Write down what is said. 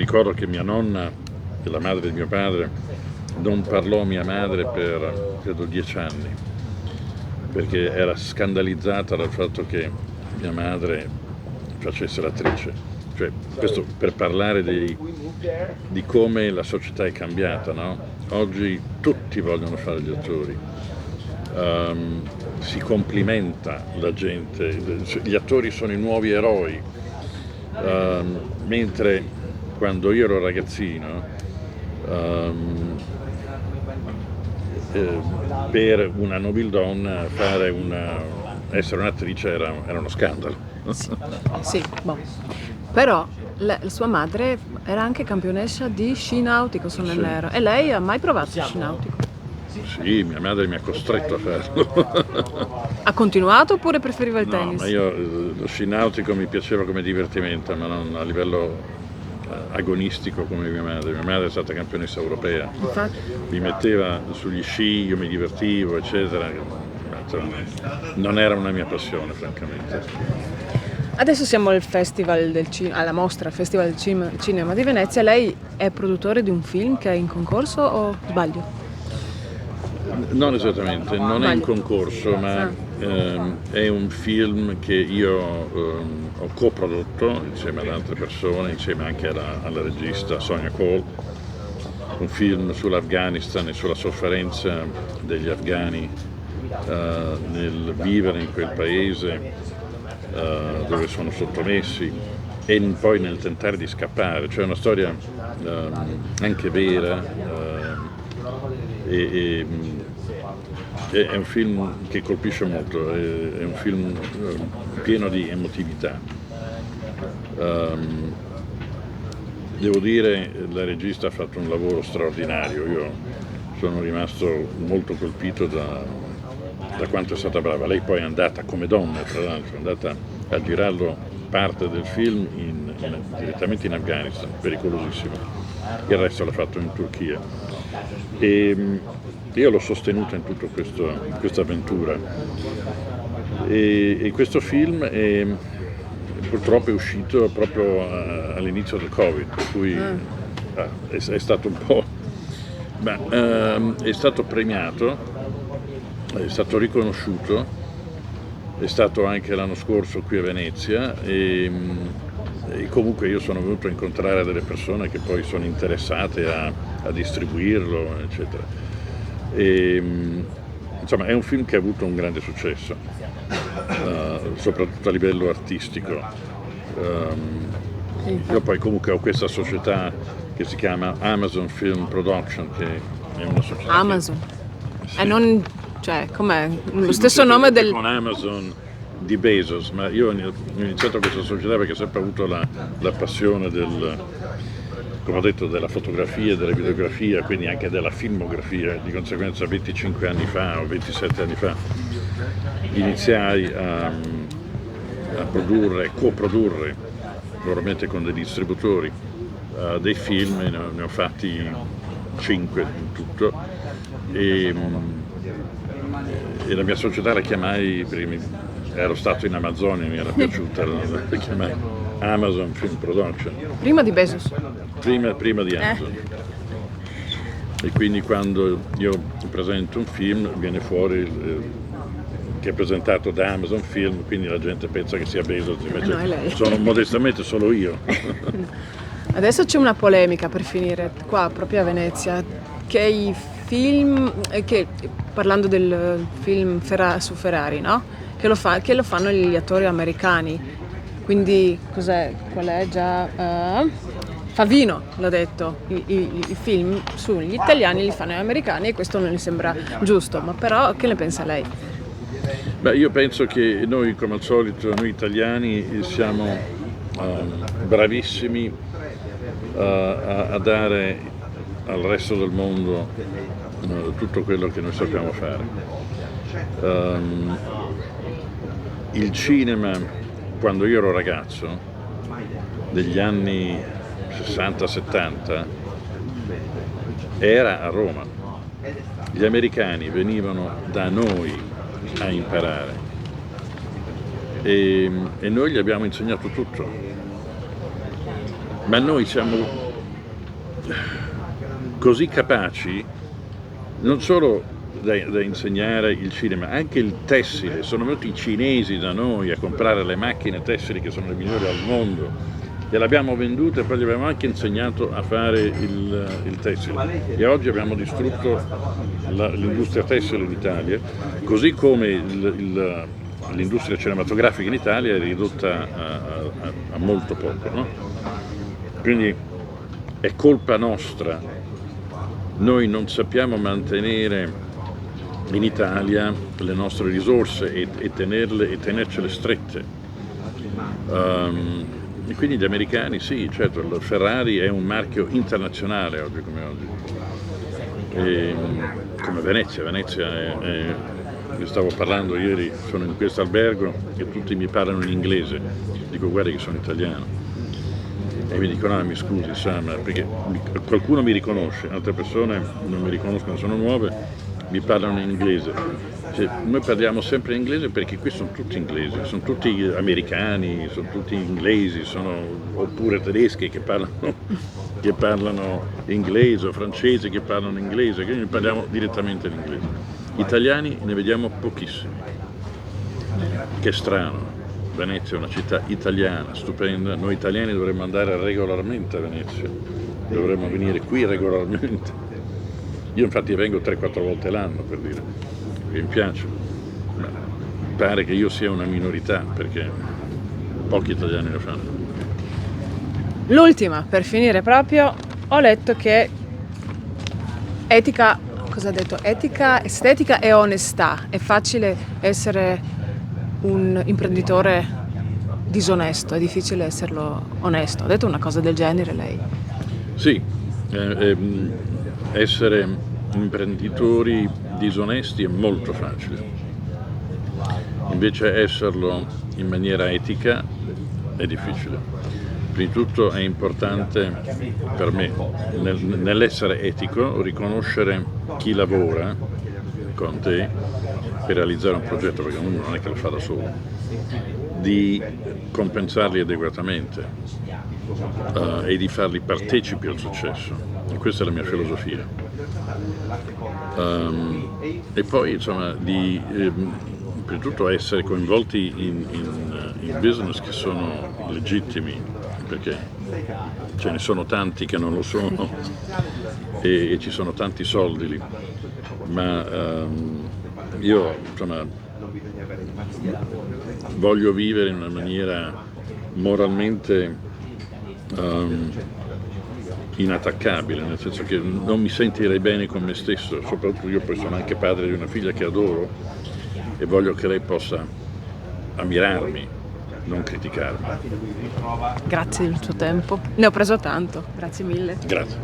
ricordo che mia nonna, che è la madre di mio padre, non parlò a mia madre per credo 10 anni, perché era scandalizzata dal fatto che mia madre facesse l'attrice. Cioè, questo per parlare di come la società è cambiata, no? Oggi tutti vogliono fare gli attori. Si complimenta la gente, gli attori sono i nuovi eroi, mentre quando io ero ragazzino per una nobildonna essere un'attrice era uno scandalo. Sì, boh. Però sua madre era anche campionessa di sci nautico, se non è vero. E lei ha mai provato sci nautico? Sì, mia madre mi ha costretto a farlo. Ha continuato oppure preferiva il tennis? No, ma io lo sci nautico mi piaceva come divertimento, ma non a livello agonistico come mia madre. Mia madre è stata campionessa europea. Infatti. Mi metteva sugli sci, io mi divertivo, eccetera. Non era una mia passione, francamente. Adesso siamo al Festival del alla mostra, al Festival del Cinema di Venezia. Lei è produttore di un film che è in concorso o sbaglio? Non esattamente, non è in concorso, ma è un film che io ho coprodotto insieme ad altre persone, insieme anche alla regista Sonia Cole, un film sull'Afghanistan e sulla sofferenza degli afghani nel vivere in quel paese dove sono sottomessi e poi nel tentare di scappare. Cioè una storia anche vera è un film che colpisce molto, è un film pieno di emotività. Devo dire, la regista ha fatto un lavoro straordinario, io sono rimasto molto colpito da quanto è stata brava. Lei poi è andata come donna, tra l'altro, è andata a girarlo parte del film direttamente in Afghanistan, pericolosissimo. Il resto l'ha fatto in Turchia. E io l'ho sostenuta in tutta questa avventura. E questo film purtroppo è uscito proprio all'inizio del Covid, per cui è stato un po'... è stato premiato, è stato riconosciuto, è stato anche l'anno scorso qui a Venezia e comunque io sono venuto a incontrare delle persone che poi sono interessate a distribuirlo, eccetera. Insomma, è un film che ha avuto un grande successo, soprattutto a livello artistico. Io poi comunque ho questa società che si chiama Amazon Film Production, che è una società Amazon. Sì. E non, cioè, com'è? Lo stesso nome del... Con Amazon di Bezos, ma io ho iniziato questa società perché ho sempre avuto la passione come ho detto, della fotografia, della videografia, quindi anche della filmografia. Di conseguenza 25 anni fa o 27 anni fa iniziai a coprodurre, probabilmente con dei distributori, dei film, ne ho fatti 5 in tutto e la mia società la chiamai, ero stato in Amazzonia, mi era piaciuta, la chiamai Amazon Film Production. Prima di Bezos? Prima di Amazon. E quindi quando io presento un film viene fuori che è presentato da Amazon Film, quindi la gente pensa che sia Bezos, invece no, è lei. Sono modestamente solo io. Adesso c'è una polemica per finire qua proprio a Venezia, che i film, parlando del film su Ferrari, no? Che lo fanno gli attori americani. Quindi qual è già? Favino l'ha detto, i film sugli italiani li fanno gli americani e questo non gli sembra giusto, ma però che ne pensa lei? Beh, io penso che noi, come al solito, noi italiani siamo bravissimi a dare al resto del mondo tutto quello che noi sappiamo fare. Il cinema, quando io ero ragazzo, degli anni 60-70, era a Roma. Gli americani venivano da noi a imparare e noi gli abbiamo insegnato tutto. Ma noi siamo così capaci non solo da insegnare il cinema, anche il tessile. Sono venuti i cinesi da noi a comprare le macchine tessili che sono le migliori al mondo, e le abbiamo vendute e poi gli abbiamo anche insegnato a fare il tessile. E oggi abbiamo distrutto l'industria tessile in Italia, così come l'industria cinematografica in Italia è ridotta a molto poco, no? Quindi è colpa nostra. Noi non sappiamo mantenere in Italia le nostre risorse e tenercele strette. E quindi gli americani, sì, certo, il Ferrari è un marchio internazionale oggi come oggi. Come Venezia io stavo parlando ieri, sono in questo albergo e tutti mi parlano in inglese. Dico, guarda che sono italiano. E mi dicono, mi scusi Sam, perché qualcuno mi riconosce, altre persone non mi riconoscono, sono nuove, mi parlano in inglese. Cioè, noi parliamo sempre in inglese perché qui sono tutti inglesi, sono tutti americani, sono tutti inglesi, oppure tedeschi che parlano inglese, o francesi che parlano inglese, quindi parliamo direttamente l'inglese. Italiani ne vediamo pochissimi, che è strano. Venezia è una città italiana, stupenda, noi italiani dovremmo andare regolarmente a Venezia, dovremmo venire qui regolarmente. Io infatti vengo 3-4 volte l'anno, per dire, mi piace, ma pare che io sia una minorità perché pochi italiani lo fanno. L'ultima, per finire proprio, ho letto che etica, cosa ha detto? Etica, estetica e onestà. È facile essere un imprenditore disonesto, è difficile esserlo onesto. Ha detto una cosa del genere lei? Sì, essere imprenditori disonesti è molto facile, invece esserlo in maniera etica è difficile. Prima di tutto è importante per me, nell'essere etico, riconoscere chi lavora con te per realizzare un progetto, perché uno non è che lo fa da solo, di compensarli adeguatamente e di farli partecipi al successo. E questa è la mia filosofia. E poi insomma prima di tutto essere coinvolti in business che sono legittimi, perché ce ne sono tanti che non lo sono e ci sono tanti soldi lì, ma io insomma voglio vivere in una maniera moralmente inattaccabile, nel senso che non mi sentirei bene con me stesso, soprattutto io poi sono anche padre di una figlia che adoro e voglio che lei possa ammirarmi, non criticarmi. Grazie del suo tempo, ne ho preso tanto, grazie mille. Grazie.